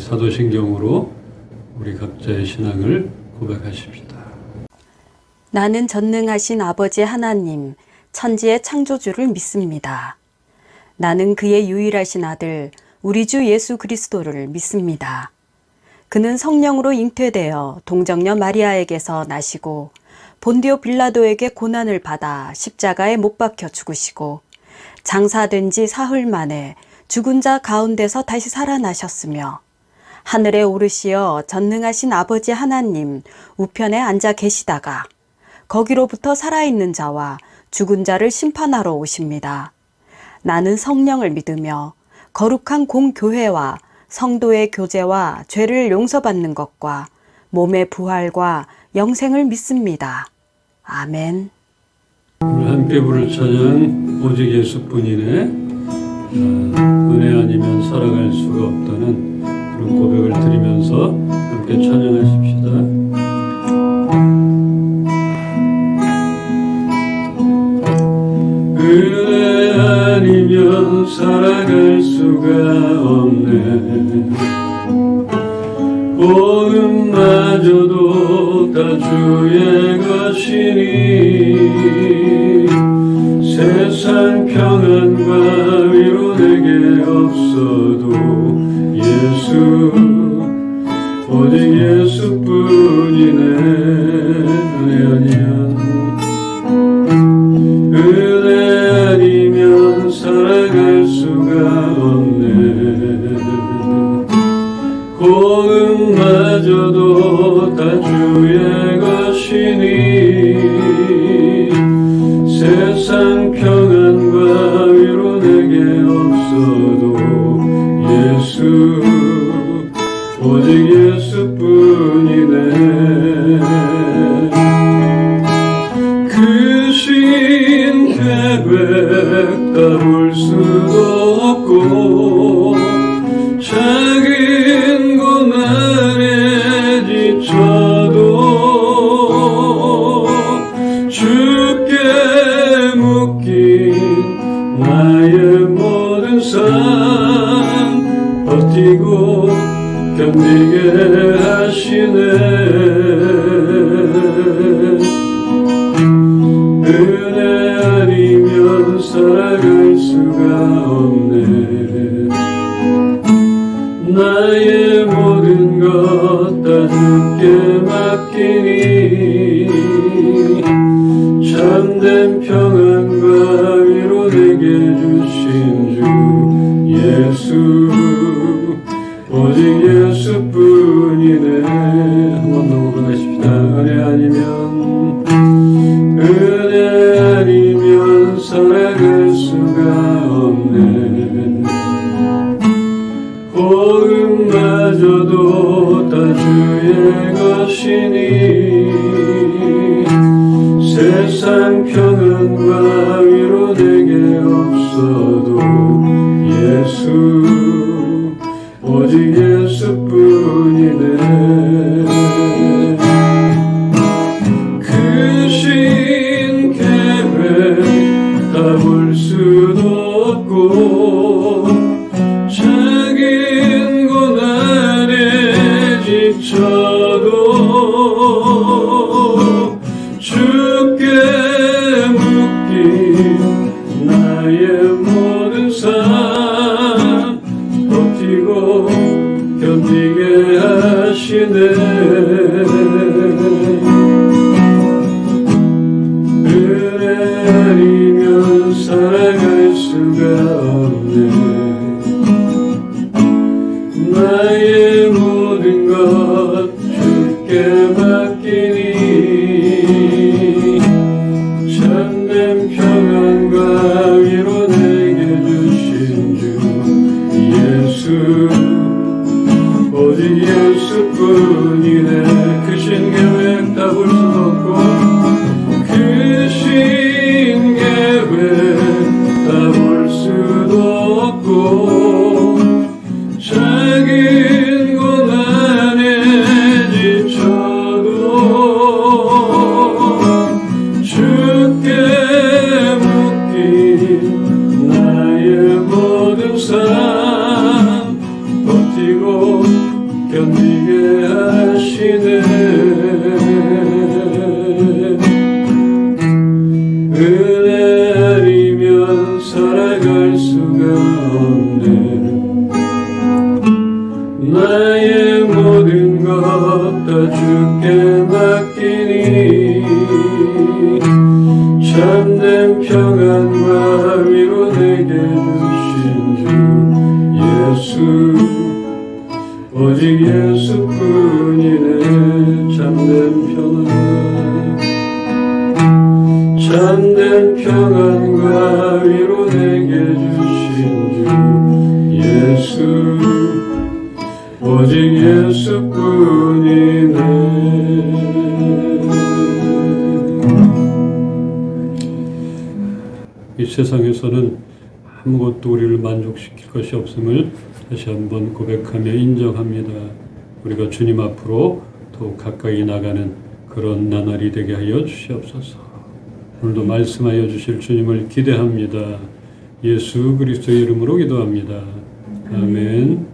사도신경으로 우리 각자의 신앙을 고백하십시다. 나는 전능하신 아버지 하나님, 천지의 창조주를 믿습니다. 나는 그의 유일하신 아들, 우리 주 예수 그리스도를 믿습니다. 그는 성령으로 잉태되어 동정녀 마리아에게서 나시고 본디오 빌라도에게 고난을 받아 십자가에 못 박혀 죽으시고 장사된 지 사흘 만에 죽은 자 가운데서 다시 살아나셨으며 하늘에 오르시어 전능하신 아버지 하나님 우편에 앉아 계시다가 거기로부터 살아있는 자와 죽은 자를 심판하러 오십니다. 나는 성령을 믿으며 거룩한 공교회와 성도의 교제와 죄를 용서받는 것과 몸의 부활과 영생을 믿습니다. 아멘. 오늘 함께 부를 찬양 오직 예수뿐이네. 은혜 아니면 살아갈 수가 없다는 그런 고백을 드리면서 함께 찬양하십시다. 은혜 아니면 살아갈 수가 없네. 복음마저도 다 주의 것이니 세상 평안과 위로 내게 없어도 예수 오직 예수뿐이네. 은혜 아니면 살아갈 수가 없네. 복음마저도 다 주의 것이니 세상 평안과 위로 내게 없어도 예수 오직 예수뿐이네. 크신 계획 다 볼 수도 없고 작은 고난에 지쳐도 주께 묶인 나의 모든 삶 버티고 견디게 하시네. 은혜 아니면 살아갈 수가 없네. 나의 모든 것 다 주께 맡기니 참된 평안과 위로 내게 주신 주 예수 오직 예수뿐이네. 한번 더 고백하십시다. 은혜 아니면 살아갈 수가 없네. 복음마저도 다 주의 것이니 세상 평안과 위로 내게 없어도 예수 오직 예수뿐이네. 크신 계획 다 볼 수도 없고 작은 고난에 지쳐도 주께 묶인 나의 모든 삶 버티고 견디게 하시네. 은혜 아니면 살아갈 수가 없네. 나의 모든 것 주께 맡기니 참된 평안과 위로 내게 주신 주 예수 오직 예수뿐이네. 크신 계획 다 볼 수도 없고 크신 계획 다 볼 수도 주께 맡기니 참된 평안과 위로 내게 주신 주 예수 오직 예수뿐이네 참된 평안과 위로 내게 주신 주 예수 오직 예수뿐이네. 이 세상에서는 아무것도 우리를 만족시킬 것이 없음을 다시 한번 고백하며 인정합니다. 우리가 주님 앞으로 더욱 가까이 나가는 그런 나날이 되게 하여 주시옵소서. 오늘도 말씀하여 주실 주님을 기대합니다. 예수 그리스도의 이름으로 기도합니다. 아멘.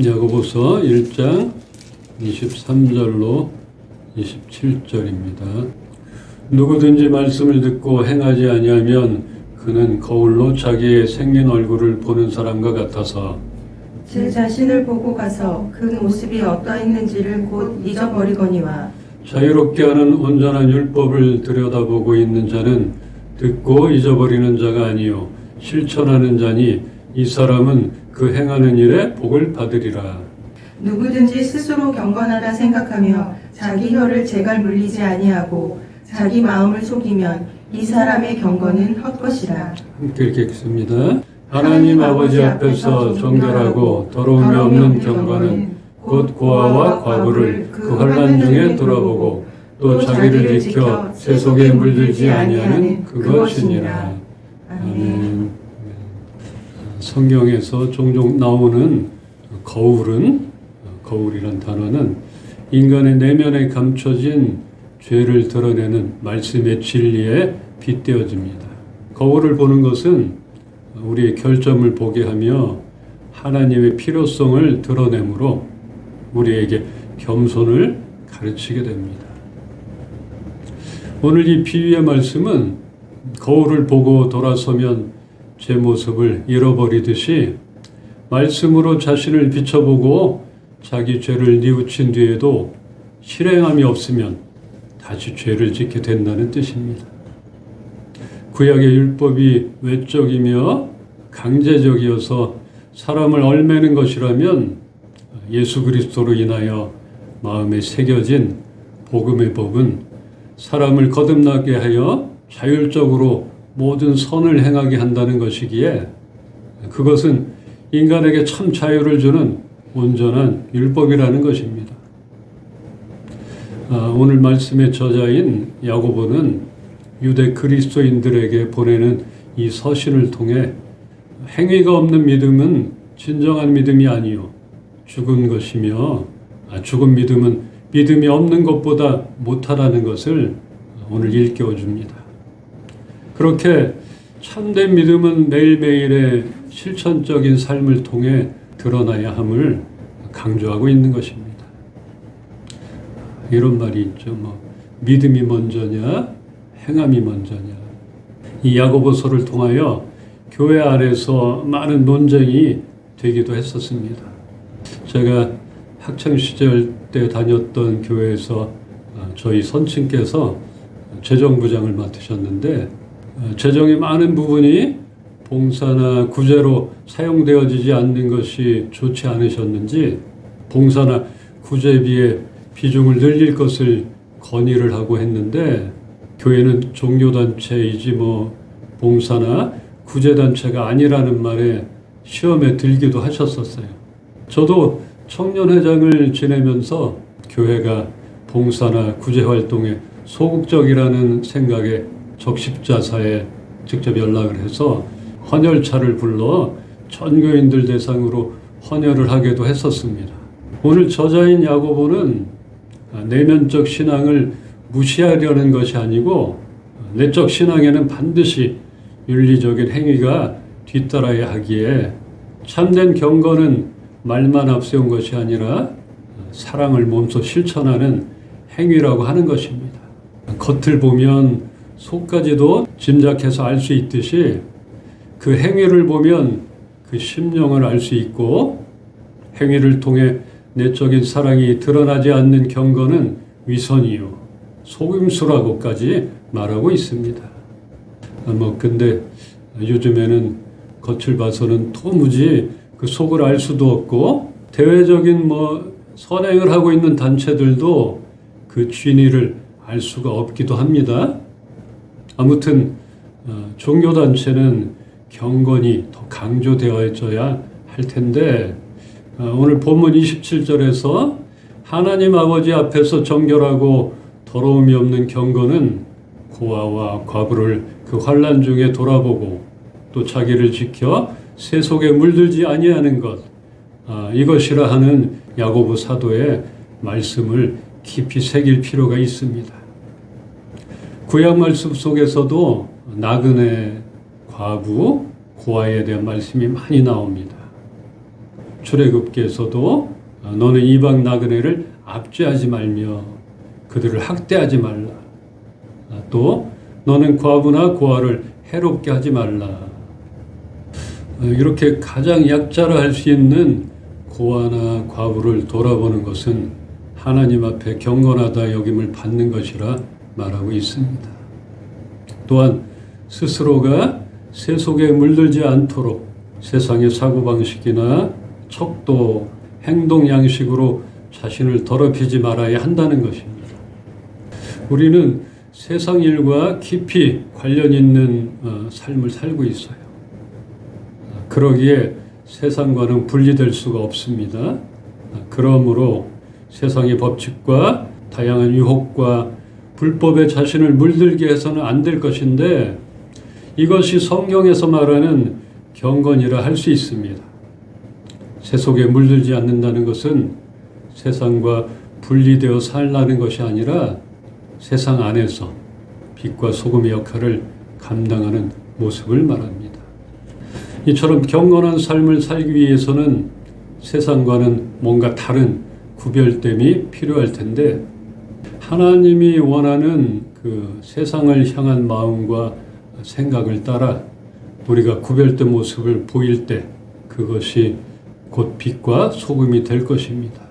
야고보서 1장 23절로 27절입니다. 누구든지 말씀을 듣고 행하지 아니하면 그는 거울로 자기의 생긴 얼굴을 보는 사람과 같아서 제 자신을 보고 가서 그 모습이 어떠했는지를 곧 잊어버리거니와 자유롭게 하는 온전한 율법을 들여다보고 있는 자는 듣고 잊어버리는 자가 아니요 실천하는 자니 이 사람은 그 행하는 일에 복을 받으리라. 누구든지 스스로 경건하다 생각하며 자기 혀를 제갈 물리지 아니하고 자기 마음을 속이면 이 사람의 경건은 헛것이라. 함께 읽겠습니다. 하나님 아버지 앞에서 정결하고 더러움이 없는 경건은 곧 고아와 과부를 그 환난 중에 돌아보고 또 자기를 지켜 세속에 물들지 아니하는 그것이니라. 아멘. 성경에서 종종 나오는 거울이란 단어는 인간의 내면에 감춰진 죄를 드러내는 말씀의 진리에 빗대어집니다. 거울을 보는 것은 우리의 결점을 보게 하며 하나님의 필요성을 드러내므로 우리에게 겸손을 가르치게 됩니다. 오늘 이 비유의 말씀은 거울을 보고 돌아서면 제 모습을 잃어버리듯이 말씀으로 자신을 비춰보고 자기 죄를 뉘우친 뒤에도 실행함이 없으면 다시 죄를 짓게 된다는 뜻입니다. 구약의 율법이 외적이며 강제적이어서 사람을 얽매는 것이라면 예수 그리스도로 인하여 마음에 새겨진 복음의 법은 사람을 거듭나게 하여 자율적으로 모든 선을 행하게 한다는 것이기에 그것은 인간에게 참 자유를 주는 온전한 율법이라는 것입니다. 오늘 말씀의 저자인 야고보는 유대 그리스도인들에게 보내는 이 서신을 통해 행위가 없는 믿음은 진정한 믿음이 아니요 죽은 것이며 죽은 믿음은 믿음이 없는 것보다 못하다는 것을 오늘 일깨워 줍니다. 그렇게 참된 믿음은 매일매일의 실천적인 삶을 통해 드러나야 함을 강조하고 있는 것입니다. 이런 말이 있죠. 믿음이 먼저냐 행함이 먼저냐. 이 야고보서를 통하여 교회 안에서 많은 논쟁이 되기도 했었습니다. 제가 학창시절 때 다녔던 교회에서 저희 선친께서 재정부장을 맡으셨는데 재정의 많은 부분이 봉사나 구제로 사용되어지지 않는 것이 좋지 않으셨는지 봉사나 구제비의 비중을 늘릴 것을 건의를 하고 했는데 교회는 종교단체이지 봉사나 구제단체가 아니라는 말에 시험에 들기도 하셨었어요. 저도 청년회장을 지내면서 교회가 봉사나 구제활동에 소극적이라는 생각에 적십자사에 직접 연락을 해서 헌혈차를 불러 전교인들 대상으로 헌혈을 하기도 했었습니다. 오늘 저자인 야고보는 내면적 신앙을 무시하려는 것이 아니고 내적 신앙에는 반드시 윤리적인 행위가 뒤따라야 하기에 참된 경건은 말만 앞세운 것이 아니라 사랑을 몸소 실천하는 행위라고 하는 것입니다. 겉을 보면 속까지도 짐작해서 알 수 있듯이 그 행위를 보면 그 심령을 알 수 있고 행위를 통해 내적인 사랑이 드러나지 않는 경건은 위선이요 속임수라고까지 말하고 있습니다. 근데 요즘에는 겉을 봐서는 도무지 그 속을 알 수도 없고 대외적인 선행을 하고 있는 단체들도 그 진위를 알 수가 없기도 합니다. 아무튼 종교단체는 경건이 더 강조되어져야 할 텐데 오늘 본문 27절에서 하나님 아버지 앞에서 정결하고 더러움이 없는 경건은 고아와 과부를 그 환난 중에 돌아보고 또 자기를 지켜 세속에 물들지 아니하는 것, 이것이라 하는 야고보 사도의 말씀을 깊이 새길 필요가 있습니다. 구약 말씀 속에서도 나그네, 과부, 고아에 대한 말씀이 많이 나옵니다. 출애굽기에서도 너는 이방 나그네를 압제하지 말며 그들을 학대하지 말라. 또 너는 과부나 고아를 해롭게 하지 말라. 이렇게 가장 약자라 할 수 있는 고아나 과부를 돌아보는 것은 하나님 앞에 경건하다 여김을 받는 것이라 말하고 있습니다. 또한 스스로가 세속에 물들지 않도록 세상의 사고방식이나 척도, 행동 양식으로 자신을 더럽히지 말아야 한다는 것입니다. 우리는 세상 일과 깊이 관련 있는 삶을 살고 있어요. 그러기에 세상과는 분리될 수가 없습니다. 그러므로 세상의 법칙과 다양한 유혹과 불법에 자신을 물들게 해서는 안 될 것인데 이것이 성경에서 말하는 경건이라 할 수 있습니다. 세속에 물들지 않는다는 것은 세상과 분리되어 살라는 것이 아니라 세상 안에서 빛과 소금의 역할을 감당하는 모습을 말합니다. 이처럼 경건한 삶을 살기 위해서는 세상과는 뭔가 다른 구별됨이 필요할 텐데 하나님이 원하는 그 세상을 향한 마음과 생각을 따라 우리가 구별된 모습을 보일 때 그것이 곧 빛과 소금이 될 것입니다.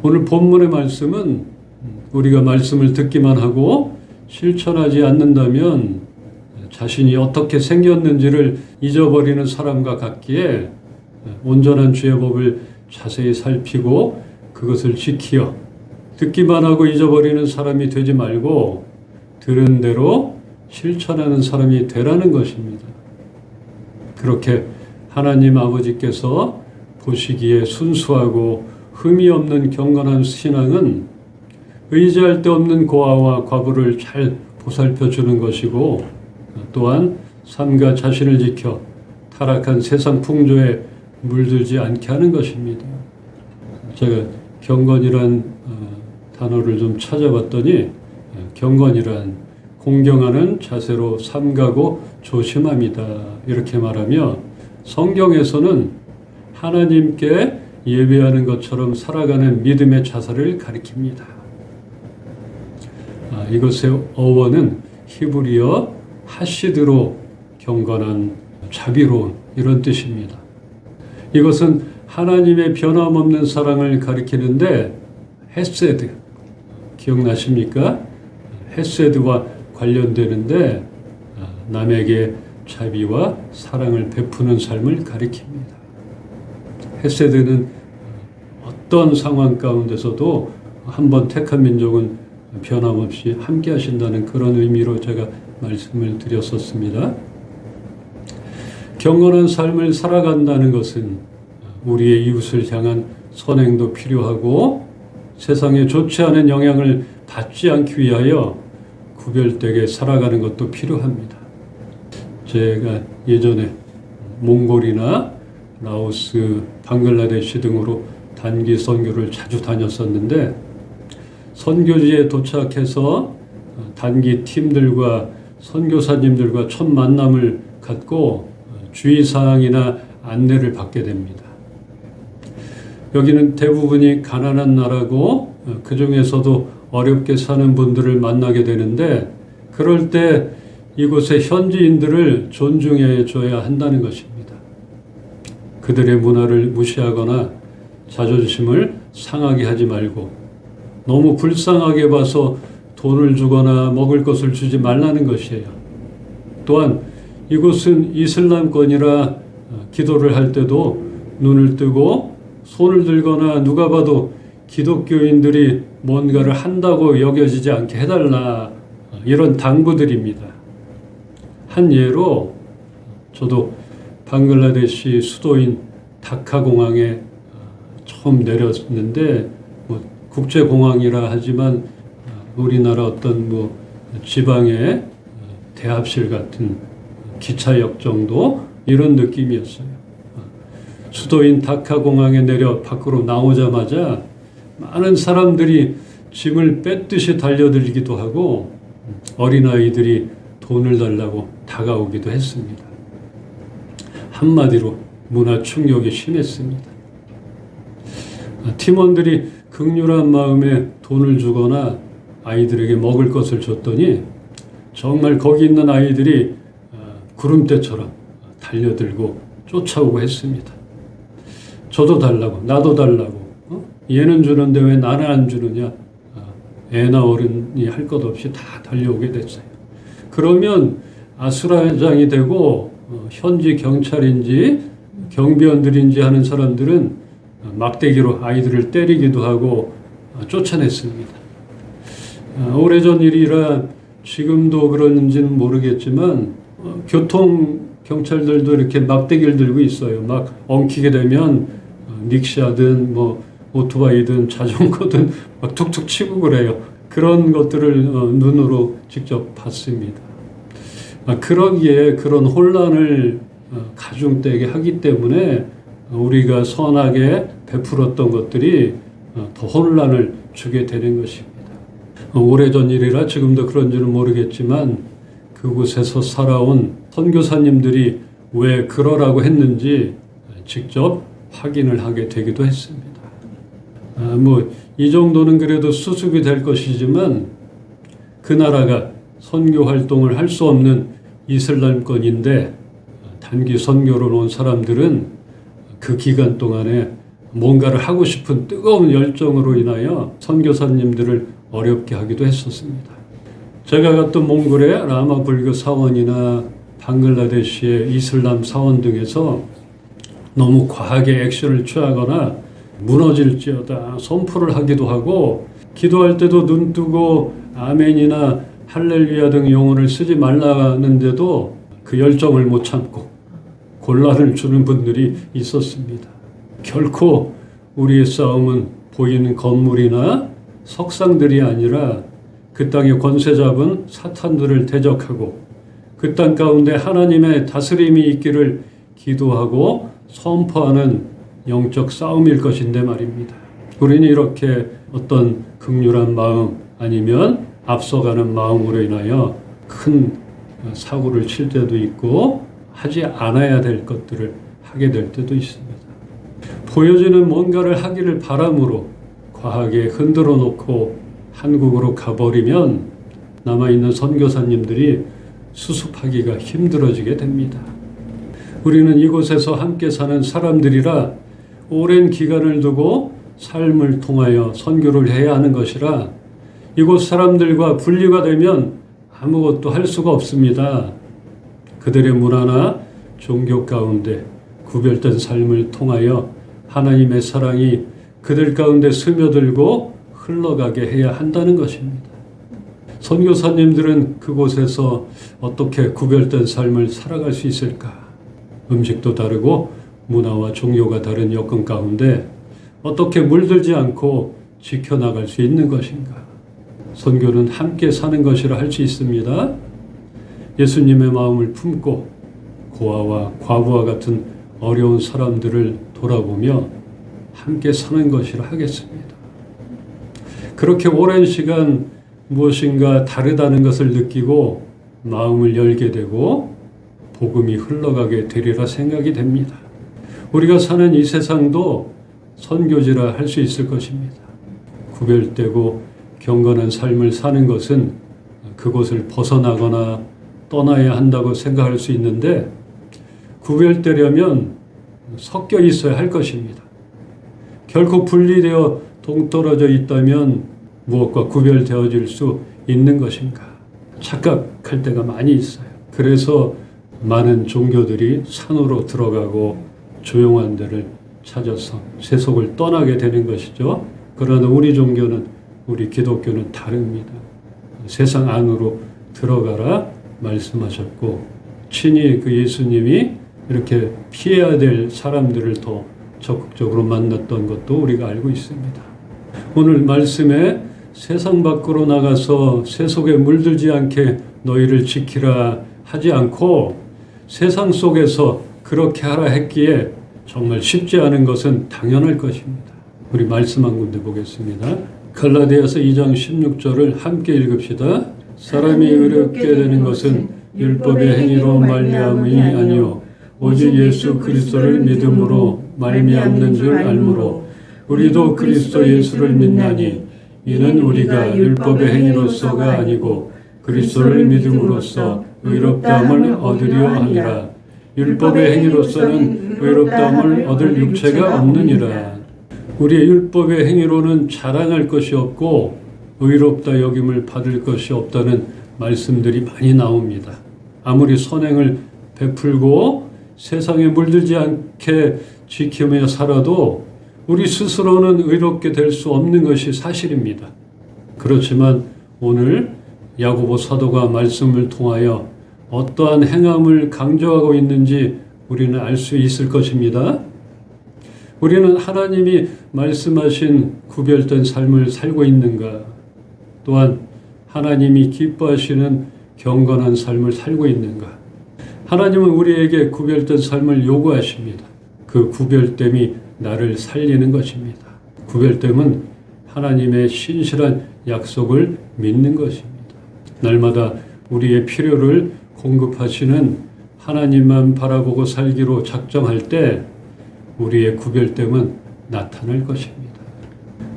오늘 본문의 말씀은 우리가 말씀을 듣기만 하고 실천하지 않는다면 자신이 어떻게 생겼는지를 잊어버리는 사람과 같기에 온전한 주의 법을 자세히 살피고 그것을 지키어 듣기만 하고 잊어버리는 사람이 되지 말고 들은 대로 실천하는 사람이 되라는 것입니다. 그렇게 하나님 아버지께서 보시기에 순수하고 흠이 없는 경건한 신앙은 의지할 데 없는 고아와 과부를 잘 보살펴 주는 것이고 또한 삶과 자신을 지켜 타락한 세상 풍조에 물들지 않게 하는 것입니다. 제가 경건이란 단어를 좀 찾아봤더니 경건이란 공경하는 자세로 삼가고 조심합니다. 이렇게 말하며 성경에서는 하나님께 예배하는 것처럼 살아가는 믿음의 자세를 가리킵니다. 이것의 어원은 히브리어 하시드로 경건한 자비로운 이런 뜻입니다. 이것은 하나님의 변함없는 사랑을 가리키는데 헤세드 기억나십니까? 헤세드와 관련되는데 남에게 자비와 사랑을 베푸는 삶을 가리킵니다. 헤세드는 어떤 상황 가운데서도 한번 택한 민족은 변함없이 함께 하신다는 그런 의미로 제가 말씀을 드렸었습니다. 경건한 삶을 살아간다는 것은 우리의 이웃을 향한 선행도 필요하고 세상에 좋지 않은 영향을 받지 않기 위하여 구별되게 살아가는 것도 필요합니다. 제가 예전에 몽골이나 라오스, 방글라데시 등으로 단기 선교를 자주 다녔었는데 선교지에 도착해서 단기 팀들과 선교사님들과 첫 만남을 갖고 주의사항이나 안내를 받게 됩니다. 여기는 대부분이 가난한 나라고 그 중에서도 어렵게 사는 분들을 만나게 되는데 그럴 때 이곳의 현지인들을 존중해 줘야 한다는 것입니다. 그들의 문화를 무시하거나 자존심을 상하게 하지 말고 너무 불쌍하게 봐서 돈을 주거나 먹을 것을 주지 말라는 것이에요. 또한 이곳은 이슬람권이라 기도를 할 때도 눈을 뜨고 손을 들거나 누가 봐도 기독교인들이 뭔가를 한다고 여겨지지 않게 해달라, 이런 당부들입니다. 한 예로 저도 방글라데시 수도인 다카공항에 처음 내렸는데 국제공항이라 하지만 우리나라 어떤 지방의 대합실 같은 기차역 정도 이런 느낌이었어요. 수도인 다카공항에 내려 밖으로 나오자마자 많은 사람들이 짐을 뺏듯이 달려들기도 하고 어린아이들이 돈을 달라고 다가오기도 했습니다. 한마디로 문화 충격이 심했습니다. 팀원들이 극률한 마음에 돈을 주거나 아이들에게 먹을 것을 줬더니 정말 거기 있는 아이들이 구름대처럼 달려들고 쫓아오고 했습니다. 저도 달라고, 나도 달라고. 얘는 주는데 왜 나는 안 주느냐. 애나 어른이 할 것 없이 다 달려오게 됐어요. 그러면 아수라장이 되고 현지 경찰인지 경비원들인지 하는 사람들은 막대기로 아이들을 때리기도 하고 쫓아냈습니다. 오래전 일이라 지금도 그런지는 모르겠지만 교통 경찰들도 이렇게 막대기를 들고 있어요. 막 엉키게 되면 닉샤든 오토바이든 자전거든 막 툭툭 치고 그래요. 그런 것들을 눈으로 직접 봤습니다. 그러기에 그런 혼란을 가중되게 하기 때문에 우리가 선하게 베풀었던 것들이 더 혼란을 주게 되는 것입니다. 오래전 일이라 지금도 그런지는 모르겠지만 그곳에서 살아온 선교사님들이 왜 그러라고 했는지 직접 확인을 하게 되기도 했습니다. 이 정도는 그래도 수습이 될 것이지만 그 나라가 선교 활동을 할 수 없는 이슬람권인데 단기 선교로 온 사람들은 그 기간 동안에 뭔가를 하고 싶은 뜨거운 열정으로 인하여 선교사님들을 어렵게 하기도 했었습니다. 제가 갔던 몽골의 라마 불교 사원이나 방글라데시의 이슬람 사원 등에서 너무 과하게 액션을 취하거나 무너질지어다 선포를 하기도 하고 기도할 때도 눈 뜨고 아멘이나 할렐루야 등 용어를 쓰지 말라는데도 그 열정을 못 참고 곤란을 주는 분들이 있었습니다. 결코 우리의 싸움은 보이는 건물이나 석상들이 아니라 그 땅에 권세 잡은 사탄들을 대적하고 그 땅 가운데 하나님의 다스림이 있기를 기도하고 선포하는 영적 싸움일 것인데 말입니다. 우리는 이렇게 어떤 극률한 마음 아니면 앞서가는 마음으로 인하여 큰 사고를 칠 때도 있고 하지 않아야 될 것들을 하게 될 때도 있습니다. 보여지는 뭔가를 하기를 바람으로 과하게 흔들어 놓고 한국으로 가버리면 남아있는 선교사님들이 수습하기가 힘들어지게 됩니다. 우리는 이곳에서 함께 사는 사람들이라 오랜 기간을 두고 삶을 통하여 선교를 해야 하는 것이라 이곳 사람들과 분리가 되면 아무것도 할 수가 없습니다. 그들의 문화나 종교 가운데 구별된 삶을 통하여 하나님의 사랑이 그들 가운데 스며들고 흘러가게 해야 한다는 것입니다. 선교사님들은 그곳에서 어떻게 구별된 삶을 살아갈 수 있을까? 음식도 다르고 문화와 종교가 다른 여건 가운데 어떻게 물들지 않고 지켜나갈 수 있는 것인가? 선교는 함께 사는 것이라 할 수 있습니다. 예수님의 마음을 품고 고아와 과부와 같은 어려운 사람들을 돌아보며 함께 사는 것이라 하겠습니다. 그렇게 오랜 시간 무엇인가 다르다는 것을 느끼고 마음을 열게 되고 복음이 흘러가게 되리라 생각이 됩니다. 우리가 사는 이 세상도 선교지라 할 수 있을 것입니다. 구별되고 경건한 삶을 사는 것은 그곳을 벗어나거나 떠나야 한다고 생각할 수 있는데 구별되려면 섞여 있어야 할 것입니다. 결코 분리되어 동떨어져 있다면 무엇과 구별되어질 수 있는 것인가? 착각할 때가 많이 있어요. 그래서 많은 종교들이 산으로 들어가고 조용한 데를 찾아서 세속을 떠나게 되는 것이죠. 그러나 우리 종교는, 우리 기독교는 다릅니다. 세상 안으로 들어가라 말씀하셨고, 친히 그 예수님이 이렇게 피해야 될 사람들을 더 적극적으로 만났던 것도 우리가 알고 있습니다. 오늘 말씀에 세상 밖으로 나가서 세속에 물들지 않게 너희를 지키라 하지 않고 세상 속에서 그렇게 하라 했기에 정말 쉽지 않은 것은 당연할 것입니다. 우리 말씀 한 군데 보겠습니다. 갈라디아서 2장 16절을 함께 읽읍시다. 사람이 의롭게 되는 것은 율법의 행위로 말미암음이 아니요 오직 예수 그리스도를 믿음으로 말미암는 줄 알므로 우리도 그리스도 예수를 믿나니 이는 우리가 율법의 행위로서가 아니고 그리스도를 믿음으로써 의롭다함을 얻으려 함이라. 율법의 행위로서는 의롭다함을 얻을 육체가 없느니라. 우리의 율법의 행위로는 자랑할 것이 없고 의롭다 여김을 받을 것이 없다는 말씀들이 많이 나옵니다. 아무리 선행을 베풀고 세상에 물들지 않게 지키며 살아도 우리 스스로는 의롭게 될 수 없는 것이 사실입니다. 그렇지만 오늘 야고보 사도가 말씀을 통하여 어떠한 행함을 강조하고 있는지 우리는 알 수 있을 것입니다. 우리는 하나님이 말씀하신 구별된 삶을 살고 있는가? 또한 하나님이 기뻐하시는 경건한 삶을 살고 있는가? 하나님은 우리에게 구별된 삶을 요구하십니다. 그 구별됨이 나를 살리는 것입니다. 구별됨은 하나님의 신실한 약속을 믿는 것입니다. 날마다 우리의 필요를 공급하시는 하나님만 바라보고 살기로 작정할 때 우리의 구별됨은 나타날 것입니다.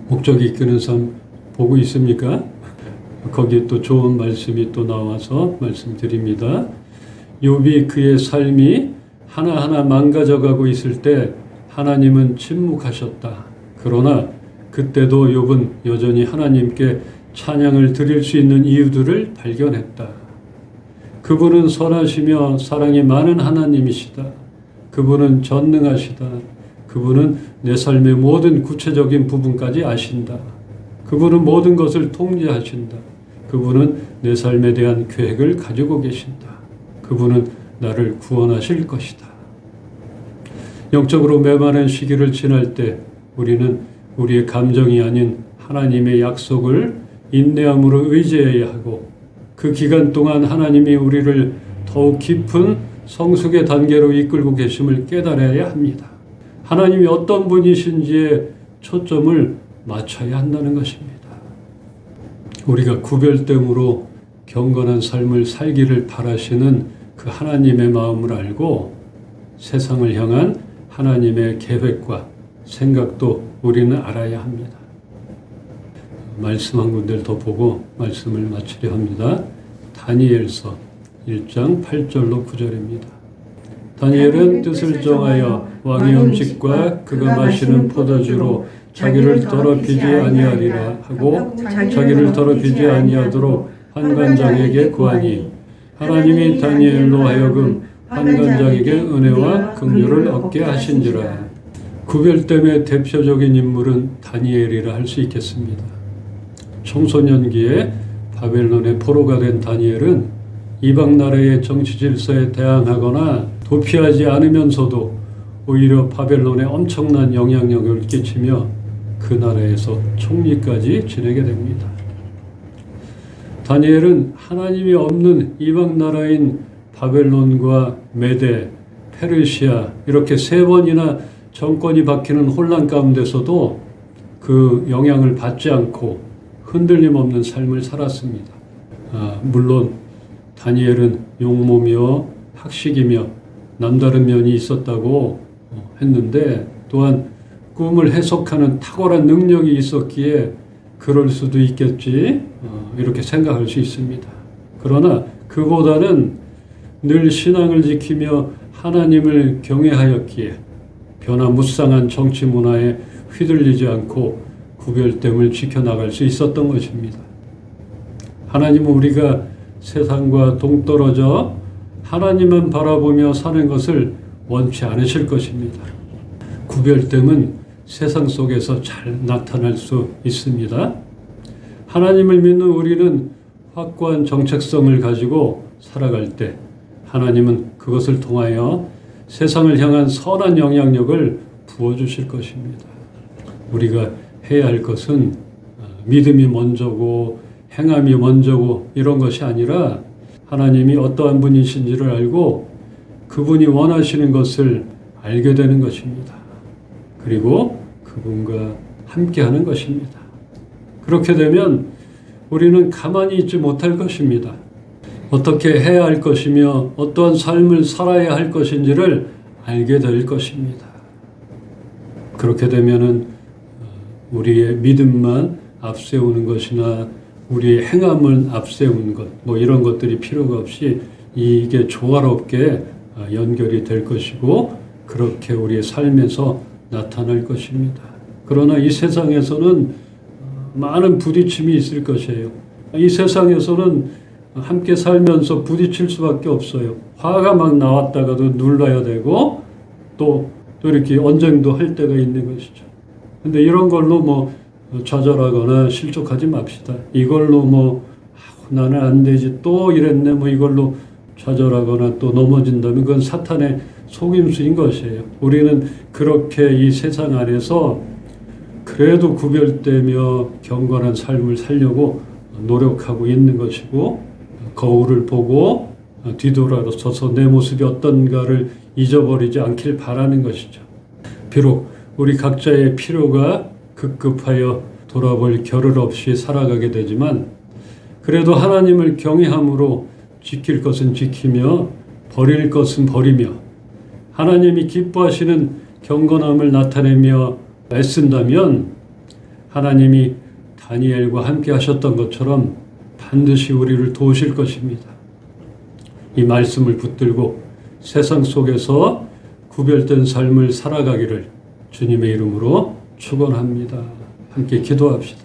목적이 이끄는 삶 보고 있습니까? 거기에 또 좋은 말씀이 또 나와서 말씀드립니다. 욥이 그의 삶이 하나하나 망가져가고 있을 때 하나님은 침묵하셨다. 그러나 그때도 욥은 여전히 하나님께 찬양을 드릴 수 있는 이유들을 발견했다. 그분은 선하시며 사랑이 많은 하나님이시다. 그분은 전능하시다. 그분은 내 삶의 모든 구체적인 부분까지 아신다. 그분은 모든 것을 통제하신다. 그분은 내 삶에 대한 계획을 가지고 계신다. 그분은 나를 구원하실 것이다. 영적으로 메마른 시기를 지날 때 우리는 우리의 감정이 아닌 하나님의 약속을 인내함으로 의지해야 하고 그 기간 동안 하나님이 우리를 더욱 깊은 성숙의 단계로 이끌고 계심을 깨달아야 합니다. 하나님이 어떤 분이신지에 초점을 맞춰야 한다는 것입니다. 우리가 구별됨으로 경건한 삶을 살기를 바라시는 그 하나님의 마음을 알고 세상을 향한 하나님의 계획과 생각도 우리는 알아야 합니다. 말씀 한 군데를 더 보고 말씀을 마치려 합니다. 다니엘서 1장 8절로 9절입니다. 다니엘은 뜻을 정하여 왕의 음식과 그가 마시는 포도주로 자기를 더럽히지 아니하리라 하고 자기를 더럽히지 아니하도록 환관장에게 구하니 하나님이 다니엘로 하여금 환관장에게 은혜와 긍휼을 얻게 하신지라. 구별됨의 대표적인 인물은 다니엘이라 할 수 있겠습니다. 청소년기에 바벨론의 포로가 된 다니엘은 이방 나라의 정치 질서에 대항하거나 도피하지 않으면서도 오히려 바벨론에 엄청난 영향력을 끼치며 그 나라에서 총리까지 지내게 됩니다. 다니엘은 하나님이 없는 이방 나라인 바벨론과 메데, 페르시아 이렇게 세 번이나 정권이 바뀌는 혼란 가운데서도 그 영향을 받지 않고 흔들림 없는 삶을 살았습니다. 물론 다니엘은 용모며 학식이며 남다른 면이 있었다고 했는데 또한 꿈을 해석하는 탁월한 능력이 있었기에 그럴 수도 있겠지 이렇게 생각할 수 있습니다. 그러나 그보다는 늘 신앙을 지키며 하나님을 경외하였기에 변화무쌍한 정치 문화에 휘둘리지 않고 구별됨을 지켜나갈 수 있었던 것입니다. 하나님은 우리가 세상과 동떨어져 하나님만 바라보며 사는 것을 원치 않으실 것입니다. 구별됨은 세상 속에서 잘 나타날 수 있습니다. 하나님을 믿는 우리는 확고한 정체성을 가지고 살아갈 때 하나님은 그것을 통하여 세상을 향한 선한 영향력을 부어주실 것입니다. 우리가 해야 할 것은 믿음이 먼저고 행함이 먼저고 이런 것이 아니라 하나님이 어떠한 분이신지를 알고 그분이 원하시는 것을 알게 되는 것입니다. 그리고 그분과 함께하는 것입니다. 그렇게 되면 우리는 가만히 있지 못할 것입니다. 어떻게 해야 할 것이며 어떠한 삶을 살아야 할 것인지를 알게 될 것입니다. 그렇게 되면은 우리의 믿음만 앞세우는 것이나 우리의 행함을 앞세우는 것, 뭐 이런 것들이 필요가 없이 이게 조화롭게 연결이 될 것이고 그렇게 우리의 삶에서 나타날 것입니다. 그러나 이 세상에서는 많은 부딪힘이 있을 것이에요. 이 세상에서는 함께 살면서 부딪힐 수밖에 없어요. 화가 막 나왔다가도 눌러야 되고 또 이렇게 언쟁도 할 때가 있는 것이죠. 근데 이런 걸로 뭐 좌절하거나 실족하지 맙시다. 이걸로 뭐 나는 안 되지 또 이랬네 뭐 이걸로 좌절하거나 또 넘어진다면 그건 사탄의 속임수인 것이에요. 우리는 그렇게 이 세상 안에서 그래도 구별되며 경건한 삶을 살려고 노력하고 있는 것이고 거울을 보고 뒤돌아서서 내 모습이 어떤가를 잊어버리지 않길 바라는 것이죠. 비록 우리 각자의 필요가 급급하여 돌아볼 겨를 없이 살아가게 되지만 그래도 하나님을 경외함으로 지킬 것은 지키며 버릴 것은 버리며 하나님이 기뻐하시는 경건함을 나타내며 애쓴다면 하나님이 다니엘과 함께 하셨던 것처럼 반드시 우리를 도우실 것입니다. 이 말씀을 붙들고 세상 속에서 구별된 삶을 살아가기를 주님의 이름으로 축원합니다. 함께 기도합시다.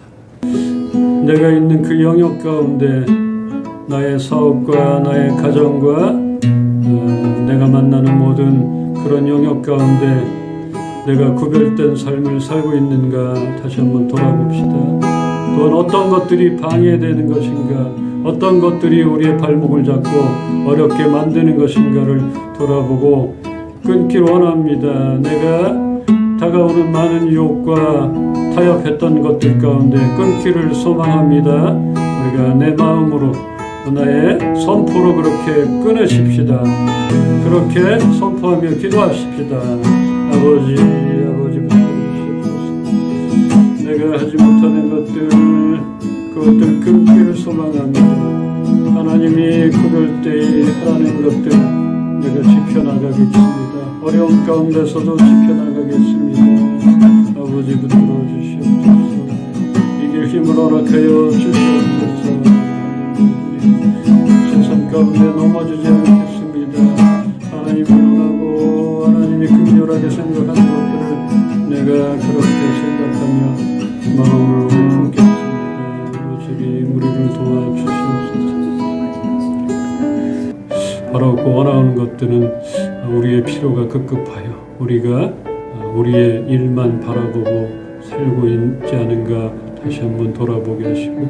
내가 있는 그 영역 가운데 나의 사업과 나의 가정과 내가 만나는 모든 그런 영역 가운데 내가 구별된 삶을 살고 있는가 다시 한번 돌아봅시다. 또한 어떤 것들이 방해되는 것인가, 어떤 것들이 우리의 발목을 잡고 어렵게 만드는 것인가를 돌아보고 끊길 원합니다. 내가 다가오는 많은 유혹과 타협했던 것들 가운데 끊기를 소망합니다. 우리가 내 마음으로 나의 선포로 그렇게 끊으십시다. 그렇게 선포하며 기도하십시다. 아버지 부탁드리옵소서. 내가 하지 못하는 그것들 끊기를 소망합니다. 하나님이 구별되이 하라는 것들 내가 지켜나가겠습니다. 어려운 가운데서도 지켜나가겠습니다. 아버지 붙들어 주시옵소서. 이길 힘을 허락하여 주시옵소서. 세상 가운데 넘어지지 않겠습니다. 하나님을 원하고 하나님이 긍휼하게 생각하는 것들을 내가 그렇게 생각하며 마음으로 품겠습니다. 아버지 우리를 도와주시옵소서. 바라고 원하는 것들은 우리의 필요가 급급하여 우리가 우리의 일만 바라보고 살고 있지 않은가 다시 한번 돌아보게 하시고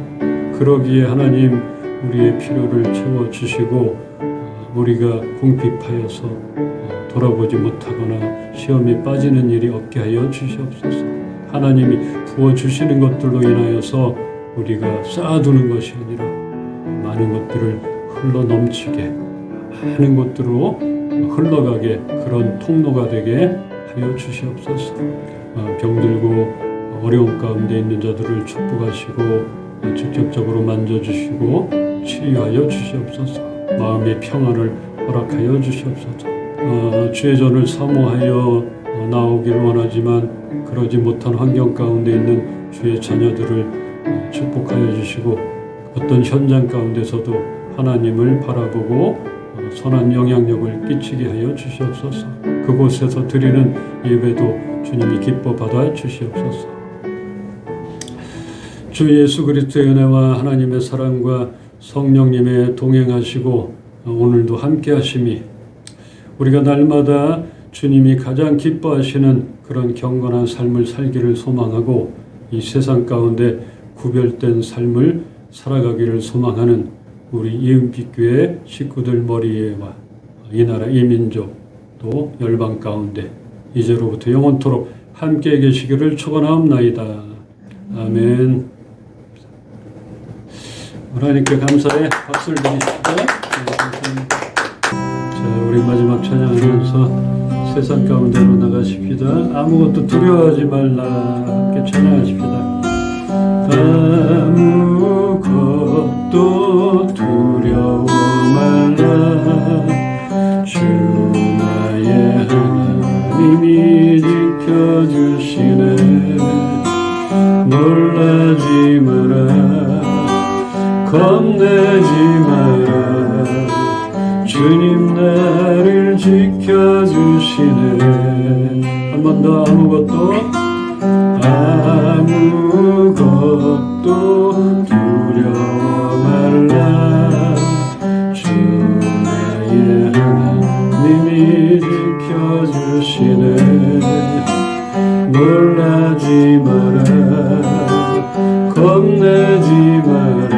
그러기에 하나님 우리의 필요를 채워주시고 우리가 궁핍하여서 돌아보지 못하거나 시험에 빠지는 일이 없게 하여 주시옵소서. 하나님이 부어주시는 것들로 인하여서 우리가 쌓아두는 것이 아니라 많은 것들을 흘러 넘치게 많은 곳으로 흘러가게 그런 통로가 되게 하여 주시옵소서. 병들고 어려움 가운데 있는 자들을 축복하시고 직접적으로 만져주시고 치유하여 주시옵소서. 마음의 평안을 허락하여 주시옵소서. 주의 전을 사모하여 나오기를 원하지만 그러지 못한 환경 가운데 있는 주의 자녀들을 축복하여 주시고 어떤 현장 가운데서도 하나님을 바라보고 선한 영향력을 끼치게 하여 주시옵소서. 그곳에서 드리는 예배도 주님이 기뻐 받아 주시옵소서. 주 예수 그리스도의 은혜와 하나님의 사랑과 성령님의 동행하시고 오늘도 함께 하심이 우리가 날마다 주님이 가장 기뻐하시는 그런 경건한 삶을 살기를 소망하고 이 세상 가운데 구별된 삶을 살아가기를 소망하는 우리 이은빛교회 식구들 머리에와 이 나라 이 민족 또 열방 가운데 이제로부터 영원토록 함께 계시기를 축원하옵나이다. 아멘. 하나님께 감사의 박수를 드리십시오. 자, 우리 마지막 찬양하면서 세상 가운데로 나가십시다. 아무것도 두려워하지 말라. 함께 찬양하십시다. 아무것도 두려워 말라. 주 나의 하나님이 지켜주시네. 놀라지 마라. 겁내지 마라. 주님 나를 지켜주시네. 한 번 더 아무것도 두려워 말라. 주 나의 하나님이 지켜주시네. 놀라지 마라. 겁내지 마라.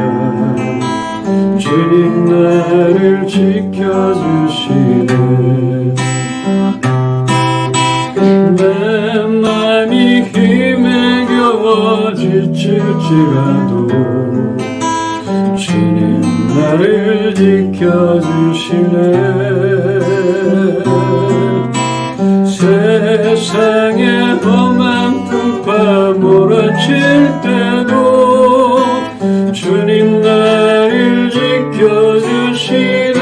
주님 나를 지켜주시네. 내 맘이 힘에 겨워 지칠지라도 주님 나를 지켜주시네. 세상의 험한 풍파 몰아칠 때도 주님 나를 지켜주시네.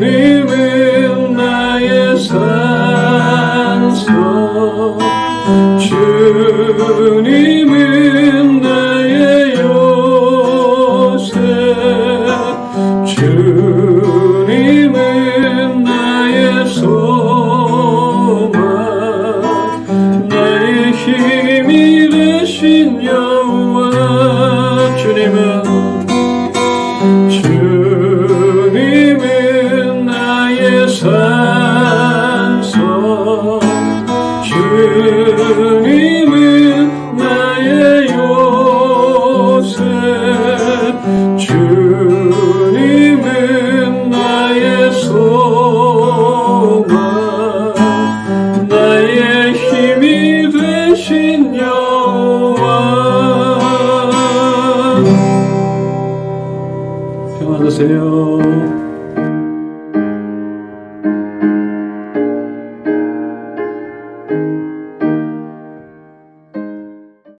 주님은 나의 산소. 주님은 나의 요새. 주님은 나의 소망. 나의 힘이 되신 여호와. 주님은 나의 산소. 주님은 나의 요새. 주님은 나의 소망. 나의 힘이 되신 여호와. 평안하세요.